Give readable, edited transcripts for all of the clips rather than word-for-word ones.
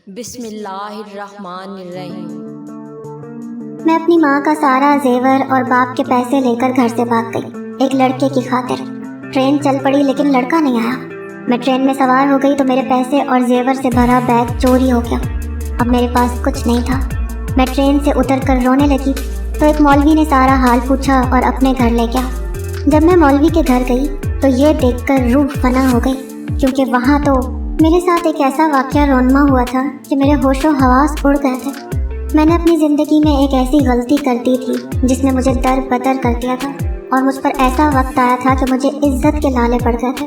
بسم اللہ الرحمن الرحیم۔ میں اپنی ماں کا سارا زیور اور باپ کے پیسے لے کر گھر سے بھاگ گئی ایک لڑکے کی خاطر۔ ٹرین چل پڑی لیکن لڑکا نہیں آیا۔ میں ٹرین میں سوار ہو گئی تو میرے پیسے اور زیور سے بھرا بیگ چوری ہو گیا۔ اب میرے پاس کچھ نہیں تھا۔ میں ٹرین سے اتر کر رونے لگی تو ایک مولوی نے سارا حال پوچھا اور اپنے گھر لے گیا۔ جب میں مولوی کے گھر گئی تو یہ دیکھ کر روح فنا ہو گئی، کیونکہ وہاں تو میرے ساتھ ایک ایسا واقعہ رونما ہوا تھا کہ میرے ہوش و حواس اڑ گئے تھے۔ میں نے اپنی زندگی میں ایک ایسی غلطی کر دی تھی جس نے مجھے در بدر کر دیا تھا، اور مجھ پر ایسا وقت آیا تھا کہ مجھے عزت کے لالے پڑ گئے تھے۔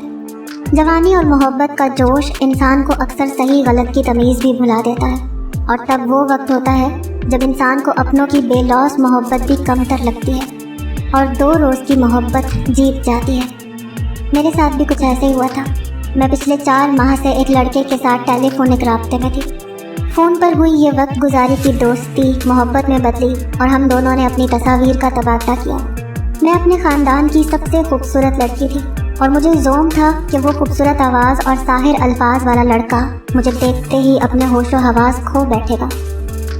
جوانی اور محبت کا جوش انسان کو اکثر صحیح غلط کی تمیز بھی بھلا دیتا ہے، اور تب وہ وقت ہوتا ہے جب انسان کو اپنوں کی بے لوث محبت بھی کمتر لگتی ہے اور 2 روز کی محبت جیت جاتی ہے۔ میرے ساتھ بھی کچھ ایسے ہی ہوا تھا۔ میں پچھلے 4 ماہ سے ایک لڑکے کے ساتھ ٹیلی فونک رابطے میں تھی۔ فون پر ہوئی یہ وقت گزاری کی دوستی محبت میں بدلی اور ہم دونوں نے اپنی تصاویر کا تبادلہ کیا۔ میں اپنے خاندان کی سب سے خوبصورت لڑکی تھی اور مجھے زوم تھا کہ وہ خوبصورت آواز اور ساحر الفاظ والا لڑکا مجھے دیکھتے ہی اپنے ہوش و حواس کھو بیٹھے گا،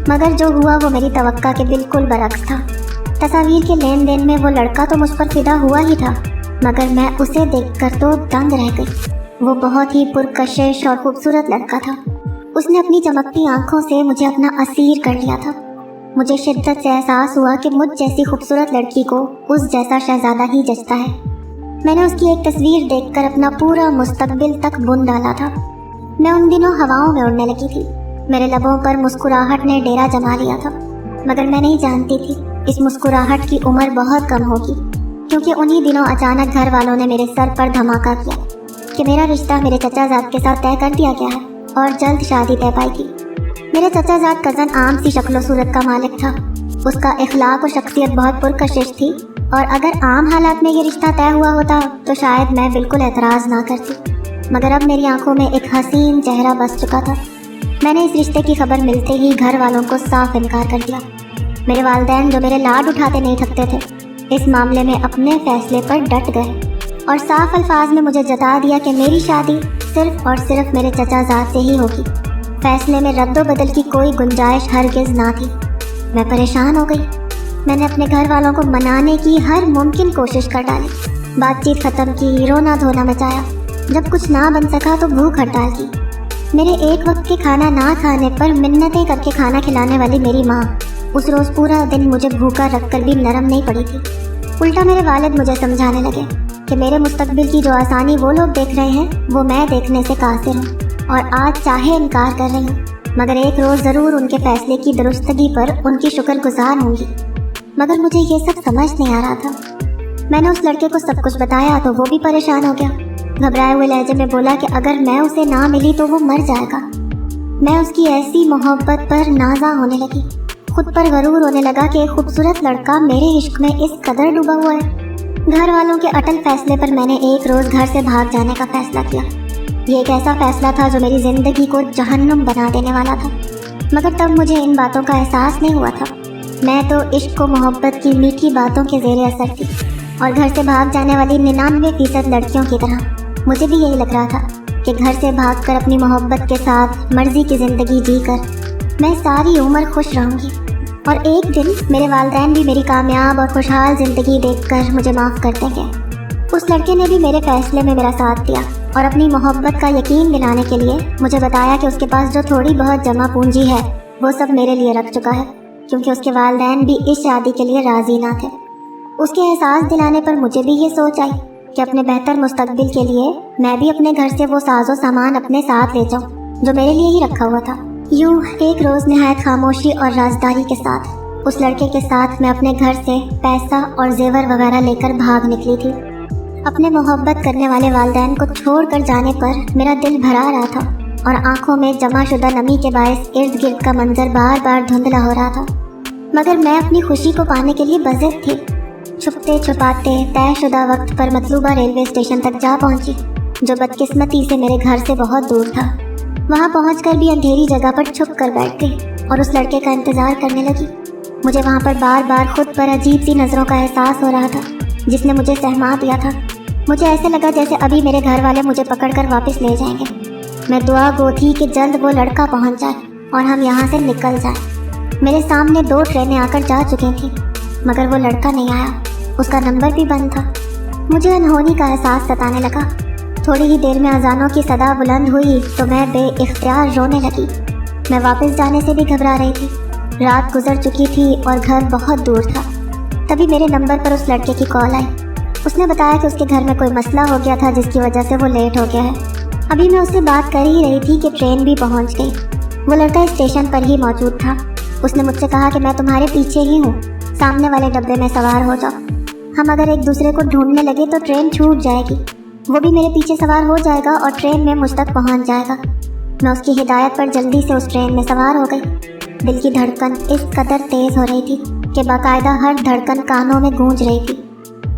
مگر جو ہوا وہ میری توقع کے بالکل برعکس تھا۔ تصاویر کے لین دین میں وہ لڑکا تو مجھ پر فدا ہوا ہی تھا، مگر میں اسے دیکھ کر تو دنگ رہ گئی۔ وہ بہت ہی پرکشش اور خوبصورت لڑکا تھا۔ اس نے اپنی چمکتی آنکھوں سے مجھے اپنا اسیر کر لیا تھا۔ مجھے شدت سے احساس ہوا کہ مجھ جیسی خوبصورت لڑکی کو اس جیسا شہزادہ ہی جچتا ہے۔ میں نے اس کی ایک تصویر دیکھ کر اپنا پورا مستقبل تک بن ڈالا تھا۔ میں ان دنوں ہواؤں میں اڑنے لگی تھی۔ میرے لبوں پر مسکراہٹ نے ڈیرا جما لیا تھا، مگر میں نہیں جانتی تھی اس مسکراہٹ کی عمر بہت کم ہوگی، کیونکہ انہی دنوں اچانک گھر والوں نے میرے سر پر دھماکہ کیا کہ میرا رشتہ میرے چچا زاد کے ساتھ طے کر دیا گیا ہے اور جلد شادی طے پائی تھی۔ میرے چچا زاد کزن عام سی شکل و صورت کا مالک تھا۔ اس کا اخلاق و شخصیت بہت پرکشش تھی، اور اگر عام حالات میں یہ رشتہ طے ہوا ہوتا تو شاید میں بالکل اعتراض نہ کرتی، مگر اب میری آنکھوں میں ایک حسین چہرہ بس چکا تھا۔ میں نے اس رشتے کی خبر ملتے ہی گھر والوں کو صاف انکار کر دیا۔ میرے والدین جو میرے لاڈ اٹھاتے نہیں تھکتے تھے، اس معاملے میں اپنے فیصلے پر ڈٹ گئے اور صاف الفاظ میں مجھے جتا دیا کہ میری شادی صرف اور صرف میرے چچا زاد سے ہی ہوگی۔ فیصلے میں رد و بدل کی کوئی گنجائش ہرگز نہ تھی۔ میں پریشان ہو گئی۔ میں نے اپنے گھر والوں کو منانے کی ہر ممکن کوشش کر ڈالی، بات چیت ختم کی، رونا دھونا مچایا۔ جب کچھ نہ بن سکا تو بھوک ہڑتال کی۔ میرے ایک وقت کے کھانا نہ کھانے پر منتیں کر کے کھانا کھلانے والی میری ماں اس روز پورا دن مجھے بھوکا رکھ کر بھی نرم نہیں پڑی تھی۔ الٹا میرے والد مجھے سمجھانے لگے کہ میرے مستقبل کی جو آسانی وہ لوگ دیکھ رہے ہیں وہ میں دیکھنے سے قاصر ہوں، اور آج چاہے انکار کر رہی ہوں، مگر ایک روز ضرور ان کے فیصلے کی درستگی پر ان کی شکر گزار ہوں گی۔ مگر مجھے یہ سب سمجھ نہیں آ رہا تھا۔ میں نے اس لڑکے کو سب کچھ بتایا تو وہ بھی پریشان ہو گیا۔ گھبرائے ہوئے لہجے میں بولا کہ اگر میں اسے نہ ملی تو وہ مر جائے گا۔ میں اس کی ایسی محبت پر نازا ہونے لگی، خود پر غرور ہونے لگا کہ ایک خوبصورت لڑکا میرے عشق میں اس قدر ڈوبا ہوا ہے۔ گھر والوں کے اٹل فیصلے پر میں نے ایک روز گھر سے بھاگ جانے کا فیصلہ کیا۔ یہ ایک ایسا فیصلہ تھا جو میری زندگی کو جہنم بنا دینے والا تھا، مگر تب مجھے ان باتوں کا احساس نہیں ہوا تھا۔ میں تو عشق و محبت کی میٹھی باتوں کے زیر اثر تھی، اور گھر سے بھاگ جانے والی 99% لڑکیوں کی طرح مجھے بھی یہی لگ رہا تھا کہ گھر سے بھاگ کر اپنی محبت کے ساتھ مرضی کی زندگی جی کر میں ساری عمر خوش رہوں گی، اور ایک دن میرے والدین بھی میری کامیاب اور خوشحال زندگی دیکھ کر مجھے معاف کر دیں گے۔ اس لڑکے نے بھی میرے فیصلے میں میرا ساتھ دیا اور اپنی محبت کا یقین دلانے کے لیے مجھے بتایا کہ اس کے پاس جو تھوڑی بہت جمع پونجی ہے وہ سب میرے لیے رکھ چکا ہے، کیونکہ اس کے والدین بھی اس شادی کے لیے راضی نہ تھے۔ اس کے احساس دلانے پر مجھے بھی یہ سوچ آئی کہ اپنے بہتر مستقبل کے لیے میں بھی اپنے گھر سے وہ ساز و سامان اپنے ساتھ لے جاؤں جو میرے لیے ہی رکھا ہوا تھا۔ یوں ایک روز نہایت خاموشی اور رازداری کے ساتھ اس لڑکے کے ساتھ میں اپنے گھر سے پیسہ اور زیور وغیرہ لے کر بھاگ نکلی تھی۔ اپنے محبت کرنے والے والدین کو چھوڑ کر جانے پر میرا دل بھرا رہا تھا، اور آنکھوں میں جمع شدہ نمی کے باعث ارد گرد کا منظر بار بار دھندلا ہو رہا تھا، مگر میں اپنی خوشی کو پانے کے لیے بضد تھی۔ چھپتے چھپاتے طے شدہ وقت پر مطلوبہ ریلوے اسٹیشن تک جا پہنچی، جو بدقسمتی سے میرے گھر سے بہت دور تھا۔ وہاں پہنچ کر بھی اندھیری جگہ پر چھپ کر بیٹھ گئی اور اس لڑکے کا انتظار کرنے لگی۔ مجھے وہاں پر بار بار خود پر عجیب سی نظروں کا احساس ہو رہا تھا جس نے مجھے سہما دیا تھا۔ مجھے ایسے لگا جیسے ابھی میرے گھر والے مجھے پکڑ کر واپس لے جائیں گے۔ मैं दुआ गो थी कि जल्द वो लड़का पहुंच जाए और हम यहाँ से निकल जाएं। मेरे सामने 2 ट्रेनें आकर जा चुकी थीं, मगर वो लड़का नहीं आया। उसका नंबर भी बंद था। मुझे अनहोनी का एहसास सताने लगा। थोड़ी ही देर में अजानों की सदा बुलंद हुई तो मैं बेइख्तियार रोने लगी। मैं वापस जाने से भी घबरा रही थी। रात गुजर चुकी थी और घर बहुत दूर था। तभी मेरे नंबर पर उस लड़के की कॉल आई। उसने बताया कि उसके घर में कोई मसला हो गया था जिसकी वजह से वो लेट हो गया है। अभी मैं उससे बात कर ही रही थी कि ट्रेन भी पहुंच गई। वो लड़का स्टेशन पर ही मौजूद था। उसने मुझसे कहा कि मैं तुम्हारे पीछे ही हूँ, सामने वाले डब्बे में सवार हो जाओ। हम अगर एक दूसरे को ढूंढने लगे तो ट्रेन छूट जाएगी। वो भी मेरे पीछे सवार हो जाएगा और ट्रेन में मुझ तक पहुँच जाएगा। मैं उसकी हिदायत पर जल्दी से उस ट्रेन में सवार हो गई। दिल की धड़कन इस कदर तेज़ हो रही थी कि बाकायदा हर धड़कन कानों में गूंज रही थी।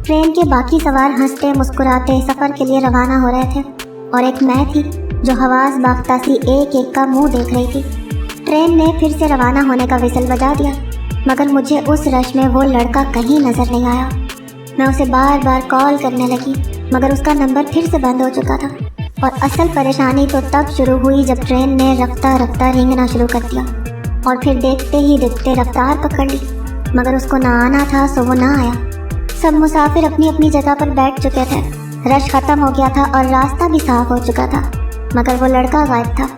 ट्रेन के बाकी सवार हंसते मुस्कुराते सफ़र के लिए रवाना हो रहे थे और एक मैं थी जो हवास बाख्ता सी एक एक का मुंह देख रही थी। ट्रेन ने फिर से रवाना होने का विसल बजा दिया, मगर मुझे उस रश में वो लड़का कहीं नज़र नहीं आया। मैं उसे बार बार कॉल करने लगी, मगर उसका नंबर फिर से बंद हो चुका था। और असल परेशानी तो तब शुरू हुई जब ट्रेन ने रफ्ता रफ्ता रेंगना शुरू कर दिया और फिर देखते ही देखते रफ्तार पकड़ ली, मगर उसको ना आना था सो वो ना आया। सब मुसाफिर अपनी अपनी जगह पर बैठ चुके थे। रश ख़त्म हो गया था और रास्ता भी साफ हो चुका था, मगर वो लड़का गायब था।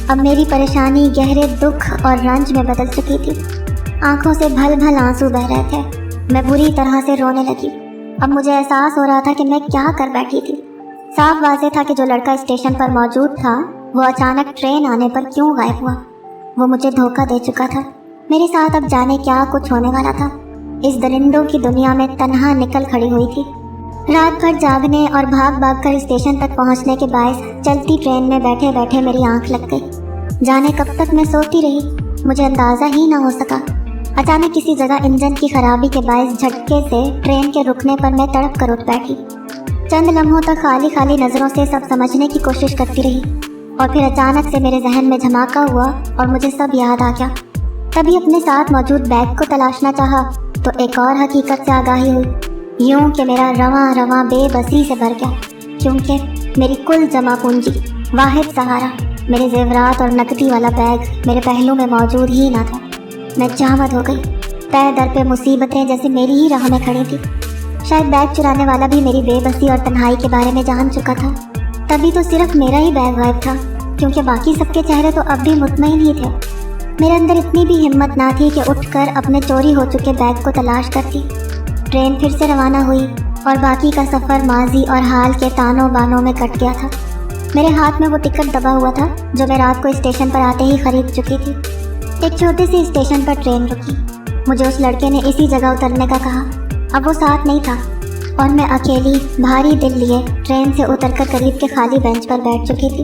अब मेरी परेशानी गहरे दुख और रंज में बदल चुकी थी। आंखों से भल भल आंसू बह रहे थे। मैं बुरी तरह से रोने लगी। अब मुझे एहसास हो रहा था कि मैं क्या कर बैठी थी। साफ वाज़ेह था कि जो लड़का स्टेशन पर मौजूद था वो अचानक ट्रेन आने पर क्यों गायब हुआ। वो मुझे धोखा दे चुका था। मेरे साथ अब जाने क्या कुछ होने वाला था। इस दरिंदों की दुनिया में तन्हा निकल खड़ी हुई थी। रात भर जागने और भाग भाग कर स्टेशन तक पहुंचने के बायस चलती ट्रेन में बैठे बैठे मेरी आंख लग गई। जाने कब तक मैं सोती रही, मुझे अंदाज़ा ही ना हो सका। अचानक किसी जगह इंजन की खराबी के बायस झटके से ट्रेन के रुकने पर मैं तड़प कर उठ बैठी। चंद लम्हों तक खाली खाली नज़रों से सब समझने की कोशिश करती रही और फिर अचानक से मेरे जहन में धमाका हुआ और मुझे सब याद आ गया। तभी अपने साथ मौजूद बैग को तलाशना चाहा तो एक और हकीकत से आगाही हुई, यूं कि मेरा रवां रवां बेबसी से भर गया, क्योंकि मेरी कुल जमा पूंजी, वाहिद सहारा, मेरे जेवरात और नकदी वाला बैग मेरे पहलू में मौजूद ही ना था। मैं जामद हो गई। तय दर पे मुसीबतें जैसे मेरी ही राह में खड़ी थी। शायद बैग चुराने वाला भी मेरी बेबसी और तन्हाई के बारे में जान चुका था। तभी तो सिर्फ मेरा ही बैग गायब था, क्योंकि बाकी सबके चेहरे तो अब भी मुतमईन ही थे। मेरे अंदर इतनी भी हिम्मत ना थी कि उठकर अपने चोरी हो चुके बैग को तलाश करती। ट्रेन फिर से रवाना हुई और बाकी का सफ़र माजी और हाल के तानों बानों में कट गया था। मेरे हाथ में वो टिकट दबा हुआ था जो मैं रात को स्टेशन पर आते ही खरीद चुकी थी। एक छोटे से स्टेशन पर ट्रेन रुकी। मुझे उस लड़के ने इसी जगह उतरने का कहा। अब वो साथ नहीं था और मैं अकेली भारी दिल लिए ट्रेन से उतरकर करीब के खाली बेंच पर बैठ चुकी थी।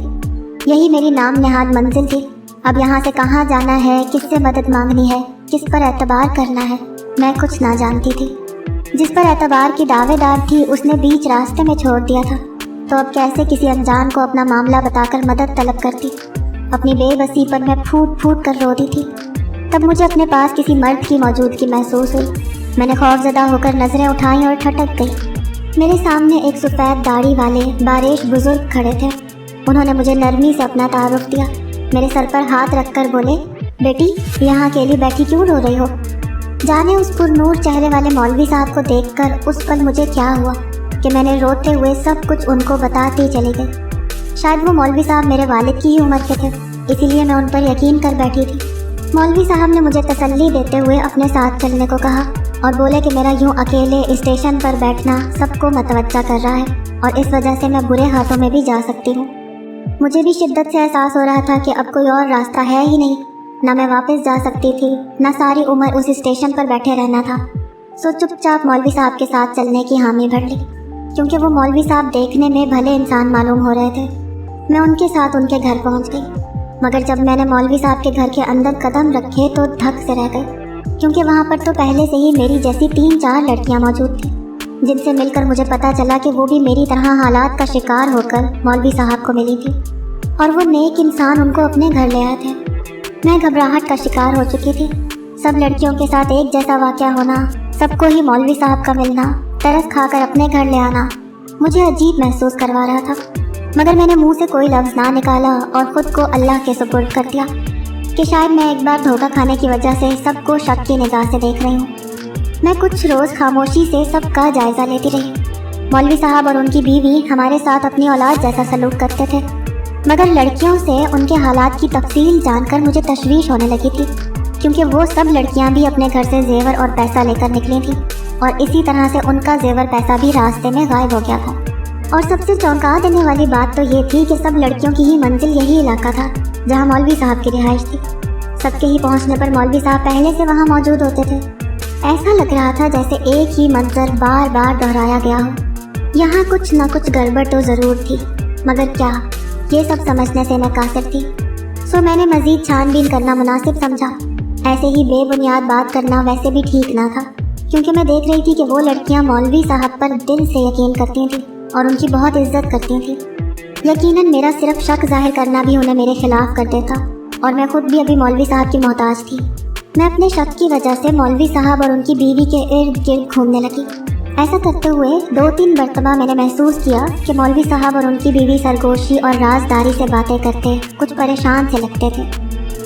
यही मेरी नाम नेहाद मंजिल थी। अब यहाँ से कहाँ जाना है, किससे मदद मांगनी है, किस पर एतबार करना है, मैं कुछ ना जानती थी। जिस पर एतबार की दावेदार थी उसने बीच रास्ते में छोड़ दिया था, तो अब कैसे किसी अनजान को अपना मामला बताकर मदद तलब करती। अपनी बेबसी पर मैं फूट फूट कर रो दी थी। तब मुझे अपने पास किसी मर्द की मौजूदगी महसूस हुई। मैंने खौफजदा होकर नज़रें उठाई और ठटक गई। मेरे सामने एक सफ़ेद दाढ़ी वाले बारिश बुजुर्ग खड़े थे। उन्होंने मुझे नरमी से अपना तारुफ दिया। मेरे सर पर हाथ रखकर बोले, बेटी यहाँ अकेली बैठी क्यों रो रही हो। जाने उस पुरनूर चेहरे वाले मौलवी साहब को देखकर उस पल मुझे क्या हुआ कि मैंने रोते हुए सब कुछ उनको बताते ही चली गई। शायद वो मौलवी साहब मेरे वालिद की ही उम्र के थे, इसीलिए मैं उन पर यकीन कर बैठी थी। मौलवी साहब ने मुझे तसल्ली देते हुए अपने साथ चलने को कहा और बोले कि मेरा यूं अकेले स्टेशन पर बैठना सबको मतवज्जा कर रहा है और इस वजह से मैं बुरे हाथों में भी जा सकती हूँ। मुझे भी शिद्दत से एहसास हो रहा था कि अब कोई और रास्ता है ही नहीं। ना मैं वापस जा सकती थी, ना सारी उम्र उस स्टेशन पर बैठे रहना था। सो चुपचाप मौलवी साहब के साथ चलने की हामी भर ली, क्योंकि वो मौलवी साहब देखने में भले इंसान मालूम हो रहे थे। मैं उनके साथ उनके घर पहुंच गई, मगर जब मैंने मौलवी साहब के घर के अंदर कदम रखे तो धक से रह गई, क्योंकि वहाँ पर तो पहले से ही मेरी जैसी 3-4 लड़कियाँ मौजूद थीं, जिनसे मिलकर मुझे पता चला कि वो भी मेरी तरह हालात का शिकार होकर मौलवी साहब को मिली थी और वो नेक इंसान उनको अपने घर ले आए थे। मैं घबराहट का शिकार हो चुकी थी। सब लड़कियों के साथ एक जैसा वाक़या होना, सबको ही मौलवी साहब का मिलना, तरस खाकर अपने घर ले आना मुझे अजीब महसूस करवा रहा था। मगर मैंने मुंह से कोई लफ्ज़ ना निकाला और ख़ुद को अल्लाह के सुपुर्द कर दिया कि शायद मैं एक बार धोखा खाने की वजह से सबको शक की निगाह से देख रही हूँ। मैं कुछ रोज़ खामोशी से सबका जायज़ा लेती रही। मौलवी साहब और उनकी बीवी हमारे साथ अपनी औलाद जैसा सलूक करते थे, मगर लड़कियों से उनके हालात की तफसील जानकर मुझे तशवीश होने लगी थी, क्योंकि वो सब लड़कियां भी अपने घर से जेवर और पैसा लेकर निकली थीं और इसी तरह से उनका जेवर पैसा भी रास्ते में गायब हो गया था। और सबसे चौंका देने वाली बात तो ये थी कि सब लड़कियों की ही मंजिल यही इलाका था जहाँ मौलवी साहब की रिहाइश थी। सबके ही पहुँचने पर मौलवी साहब पहले से वहाँ मौजूद होते थे। ऐसा लग रहा था जैसे एक ही मंजर बार बार दोहराया गया हो। यहाँ कुछ न कुछ गड़बड़ तो ज़रूर थी, मगर क्या, ये सब समझने से मैं कासिर थी। सो मैंने मज़ीद छानबीन करना मुनासिब समझा। ऐसे ही बेबुनियाद बात करना वैसे भी ठीक ना था, क्योंकि मैं देख रही थी कि वो लड़कियाँ मौलवी साहब पर दिल से यकीन करती थीं और उनकी बहुत इज्जत करती थीं। यकीनन मेरा सिर्फ शक जाहिर करना भी उन्हें मेरे खिलाफ कर देता और मैं खुद भी अभी मौलवी साहब की मोहताज थी। मैं अपने शक की वजह से मौलवी साहब और उनकी बीवी के इर्द गिर्द घूमने लगी। ऐसा करते हुए 2-3 मरतबा मैंने महसूस किया कि मौलवी साहब और उनकी बीवी सरगोशी और राजदारी से बातें करते कुछ परेशान से लगते थे,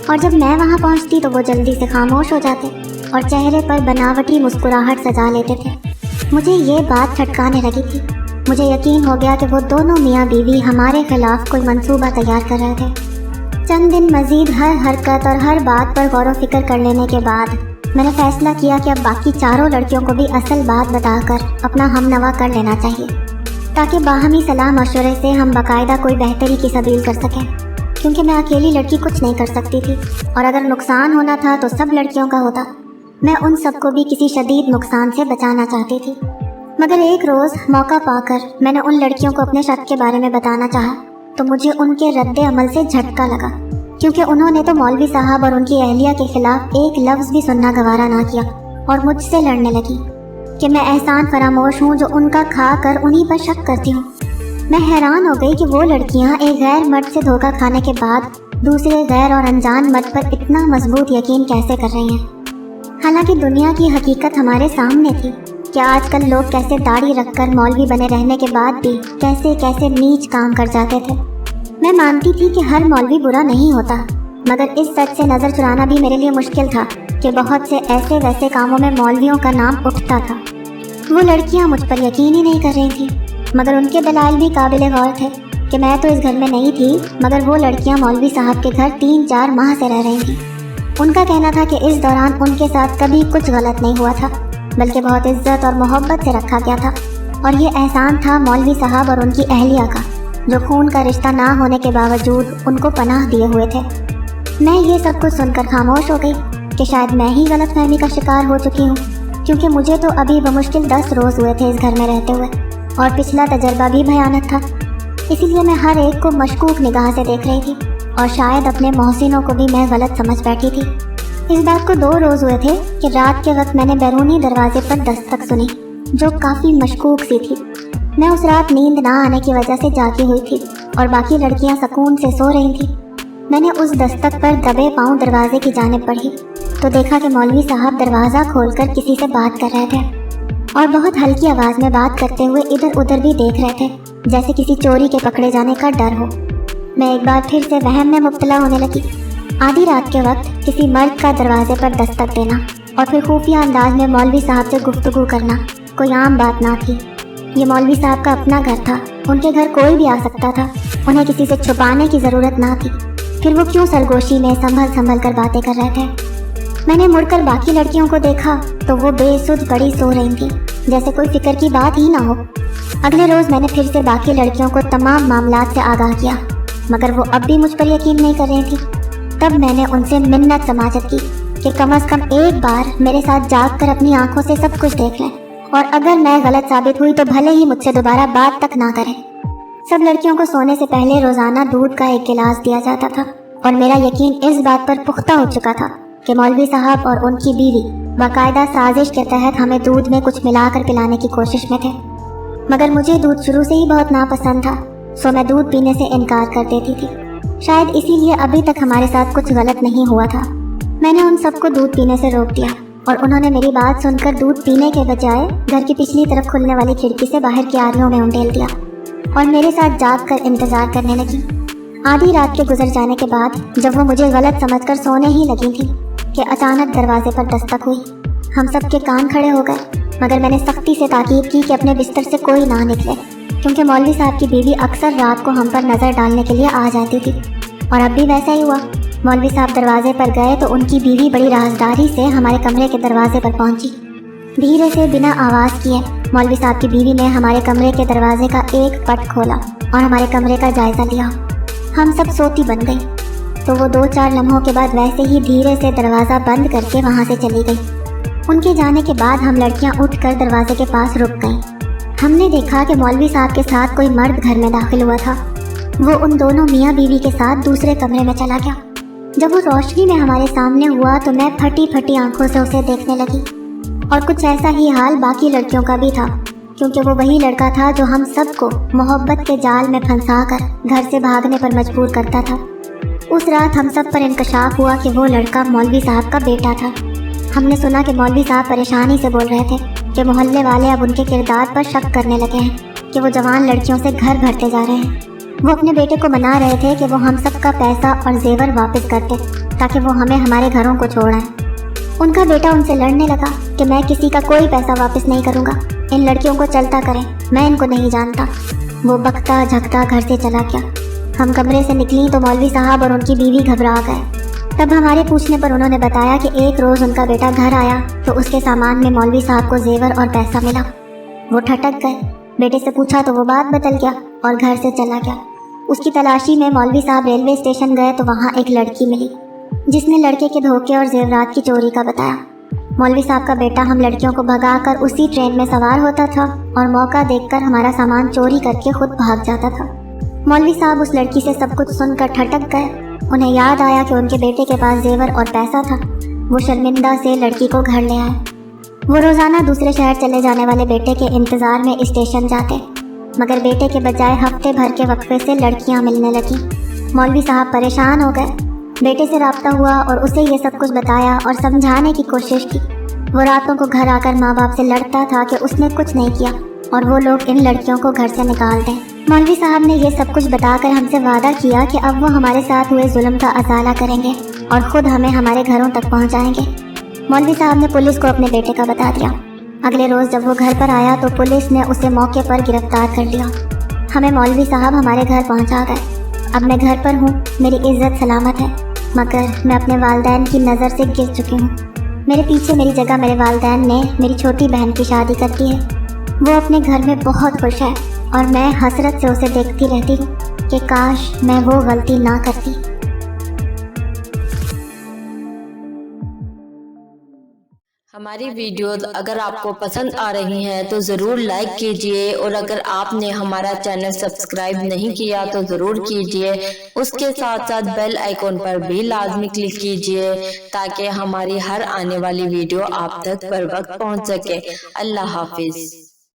और जब मैं वहाँ पहुँचती तो वो जल्दी से खामोश हो जाते और चेहरे पर बनावटी मुस्कुराहट सजा लेते थे। मुझे ये बात खटकाने लगी थी। मुझे यकीन हो गया कि वो दोनों मियाँ बीवी हमारे खिलाफ कोई मंसूबा तैयार कर रहे थे। चंद दिन मज़ीद हर हरकत और हर बात पर गौर व फिक्र कर लेने के बाद मैंने फ़ैसला किया कि अब बाकी चारों लड़कियों को भी असल बात बताकर अपना हमनवा कर लेना चाहिए, ताकि बाहमी सलाह मशवरे से हम बाकायदा कोई बेहतरी की सबील कर सकें, क्योंकि मैं अकेली लड़की कुछ नहीं कर सकती थी और अगर नुकसान होना था तो सब लड़कियों का होता। मैं उन सबको भी किसी शदीद नुकसान से बचाना चाहती थी। मगर एक रोज़ मौका पाकर मैंने उन लड़कियों को अपने शक के बारे में बताना चाहा तो मुझे उनके रद्द अमल से झटका लगा, क्योंकि उन्होंने तो मौलवी साहब और उनकी अहलिया के खिलाफ एक लफ्ज़ भी सुनना गवारा ना किया और मुझसे लड़ने लगी कि मैं एहसान फरामोश हूँ जो उनका खा कर उन्हीं पर शक करती हूँ। मैं हैरान हो गई कि वो लड़कियाँ एक गैर मर्द से धोखा खाने के बाद दूसरे गैर और अनजान मर्द पर इतना मजबूत यकीन कैसे कर रही हैं। हालांकि दुनिया की हकीकत हमारे सामने थी कि आजकल लोग कैसे दाढ़ी रखकर मौलवी बने रहने के बाद भी कैसे कैसे नीच काम कर जाते थे। मैं मानती थी कि हर मौलवी बुरा नहीं होता, मगर इस सच से नज़र चुराना भी मेरे लिए मुश्किल था कि बहुत से ऐसे वैसे कामों में मौलवियों का नाम उठता था। वो लड़कियां मुझ पर यकीन ही नहीं कर रही थी, मगर उनके दलाइल भी काबिल गौर थे कि मैं तो इस घर में नहीं थी, मगर वो लड़कियां मौलवी साहब के घर 3-4 माह से रह रही थीं। उनका कहना था कि इस दौरान उनके साथ कभी कुछ गलत नहीं हुआ था, बल्कि बहुत इज्जत और मोहब्बत से रखा गया था, और ये एहसान था मौलवी साहब और उनकी अहलिया का, जो खून का रिश्ता ना होने के बावजूद उनको पनाह दिए हुए थे। मैं ये सब कुछ सुनकर खामोश हो गई कि शायद मैं ही गलतफहमी का शिकार हो चुकी हूँ, क्योंकि मुझे तो अभी बमुश्किल 10 रोज़ हुए थे इस घर में रहते हुए और पिछला तजर्बा भी भयानक था। इसीलिए मैं हर एक को मशकूक निगाह से देख रही थी और शायद अपने मोहसिनों को भी मैं गलत समझ बैठी थी। इस बात को 2 रोज़ हुए थे कि रात के वक्त मैंने बैरूनी दरवाजे पर दस्तक सुनी, जो काफ़ी मशकूक सी थी। मैं उस रात नींद ना आने की वजह से जागी हुई थी और बाकी लड़कियां सुकून से सो रही थीं। मैंने उस दस्तक पर दबे पांव दरवाजे की जानिब बढ़ी तो देखा कि मौलवी साहब दरवाज़ा खोलकर किसी से बात कर रहे थे और बहुत हल्की आवाज़ में बात करते हुए इधर उधर भी देख रहे थे, जैसे किसी चोरी के पकड़े जाने का डर हो। मैं एक बार फिर से वहम में मुब्तला होने लगी। आधी रात के वक्त किसी मर्द का दरवाजे पर दस्तक देना और फिर खुफिया अंदाज में मौलवी साहब से गुफ्तगू करना कोई आम बात ना थी। ये मौलवी साहब का अपना घर था, उनके घर कोई भी आ सकता था, उन्हें किसी से छुपाने की ज़रूरत ना थी। फिर वो क्यों सरगोशी में संभल कर बातें कर रहे थे। मैंने मुड़कर बाकी लड़कियों को देखा तो वो बेसुध पड़ी सो रही थी, जैसे कोई फिक्र की बात ही ना हो। अगले रोज़ मैंने फिर से बाकी लड़कियों को तमाम मामलात से आगाह किया, मगर वो अब भी मुझ पर यकीन नहीं कर रही थी। तब मैंने उनसे मिन्नत समाजत की कि कम अज़ कम एक बार मेरे साथ जाग कर अपनी आंखों से सब कुछ देख लें, और अगर मैं गलत साबित हुई तो भले ही मुझसे दोबारा बात तक ना करें। सब लड़कियों को सोने से पहले रोज़ाना दूध का एक गिलास दिया जाता था और मेरा यकीन इस बात पर पुख्ता हो चुका था कि मौलवी साहब और उनकी बीवी बाकायदा साजिश के तहत हमें दूध में कुछ मिलाकर पिलाने की कोशिश में थे। मगर मुझे दूध शुरू से ही बहुत नापसंद था, सो मैं दूध पीने से इनकार कर देती थी। शायद इसीलिए अभी तक हमारे साथ कुछ गलत नहीं हुआ था। मैंने उन सबको दूध पीने से रोक दिया और उन्होंने मेरी बात सुनकर दूध पीने के बजाय घर की पिछली तरफ खुलने वाली खिड़की से बाहर की आरियों में उंडेल दिया। और मेरे साथ जाग कर इंतज़ार करने लगी। आधी रात के गुजर जाने के बाद जब वो मुझे गलत समझकर सोने ही लगी थी कि अचानक दरवाजे पर दस्तक हुई। हम सब के कान खड़े हो गए, मगर मैंने सख्ती से ताकीद की कि अपने बिस्तर से कोई ना निकले, क्योंकि मौलवी साहब की बीवी अक्सर रात को हम पर नज़र डालने के लिए आ जाती थी। और अब भी वैसा ही हुआ। मौलवी साहब दरवाजे पर गए तो उनकी बीवी बड़ी राजदारी से हमारे कमरे के दरवाजे पर पहुंची। धीरे से बिना आवाज़ किए मौलवी साहब की बीवी ने हमारे कमरे के दरवाजे का एक पट खोला और हमारे कमरे का जायज़ा लिया। हम सब सोती बन गई, तो वो 2-4 लम्हों के बाद वैसे ही धीरे से दरवाज़ा बंद करके वहाँ से चली गई। उनके जाने के बाद हम लड़कियाँ उठकर दरवाजे के पास रुक गईं। हमने देखा कि मौलवी साहब के साथ कोई मर्द घर में दाखिल हुआ था। वो उन दोनों मियाँ बीवी के साथ दूसरे कमरे में चला गया। जब वो रोशनी में हमारे सामने हुआ तो मैं फटी फटी आंखों से उसे देखने लगी। और कुछ ऐसा ही हाल बाकी लड़कियों का भी था, क्योंकि वो वही लड़का था जो हम सबको मोहब्बत के जाल में फंसाकर घर से भागने पर मजबूर करता था। उस रात हम सब पर इंकशाफ हुआ कि वो लड़का मौलवी साहब का बेटा था। हमने सुना कि मौलवी साहब परेशानी से बोल रहे थे कि मोहल्ले वाले अब उनके किरदार पर शक करने लगे हैं कि वो जवान लड़कियों से घर भरते जा रहे हैं। वो अपने बेटे को मना रहे थे कि वो हम सब का पैसा और जेवर वापस कर दे, ताकि वो हमें हमारे घरों को छोड़ाएं। उनका बेटा उनसे लड़ने लगा कि मैं किसी का कोई पैसा वापस नहीं करूँगा, इन लड़कियों को चलता करें, मैं इनको नहीं जानता। वो बकता झकता घर से चला गया। हम कमरे से निकली तो मौलवी साहब और उनकी बीवी घबरा गए। तब हमारे पूछने पर उन्होंने बताया कि एक रोज़ उनका बेटा घर आया तो उसके सामान में मौलवी साहब को जेवर और पैसा मिला। वो ठटक गए। बेटे से पूछा तो वो बात बदल गया और घर से चला गया। उसकी तलाशी में मौलवी साहब रेलवे स्टेशन गए तो वहाँ एक लड़की मिली जिसने लड़के के धोखे और जेवरात की चोरी का बताया। मौलवी साहब का बेटा हम लड़कियों को भगाकर उसी ट्रेन में सवार होता था और मौका देखकर हमारा सामान चोरी करके खुद भाग जाता था। मौलवी साहब उस लड़की से सब कुछ सुनकर ठटक गए। उन्हें याद आया कि उनके बेटे के पास जेवर और पैसा था। वो शर्मिंदा से लड़की को घर ले आए। वो रोज़ाना दूसरे शहर चले जाने वाले बेटे के इंतज़ार में स्टेशन जाते, मगर बेटे के बजाय हफ्ते भर के वक्फे से लड़कियां मिलने लगी। मौलवी साहब परेशान हो गए। बेटे से राब्ता हुआ और उसे ये सब कुछ बताया और समझाने की कोशिश की। वो रातों को घर आकर माँ बाप से लड़ता था कि उसने कुछ नहीं किया और वो लोग इन लड़कियों को घर से निकाल दें। मौलवी साहब ने ये सब कुछ बताकर हमसे वादा किया कि अब वो हमारे साथ हुए जुल्म का असाला करेंगे और ख़ुद हमें हमारे घरों तक पहुँचाएंगे। मौलवी साहब ने पुलिस को अपने बेटे का बता दिया। अगले रोज़ जब वो घर पर आया तो पुलिस ने उसे मौके पर गिरफ्तार कर लिया। हमें मौलवी साहब हमारे घर पहुंचा गए। अब मैं घर पर हूँ, मेरी इज्जत सलामत है, मगर मैं अपने वालिदैन की नज़र से गिर चुकी हूँ। मेरे पीछे मेरी जगह मेरे वालिदैन ने मेरी छोटी बहन की शादी कर दी है। वो अपने घर में बहुत खुश है और मैं हसरत से उसे देखती रहती हूँ कि काश मैं वो गलती ना करती। हमारी वीडियोस अगर आपको पसंद आ रही हैं तो ज़रूर लाइक कीजिए, और अगर आपने हमारा चैनल सब्सक्राइब नहीं किया तो ज़रूर कीजिए। उसके साथ साथ बेल आइकॉन पर भी लाजमी क्लिक कीजिए ताकि हमारी हर आने वाली वीडियो आप तक बर वक्त पहुंच सके। अल्लाह हाफिज़।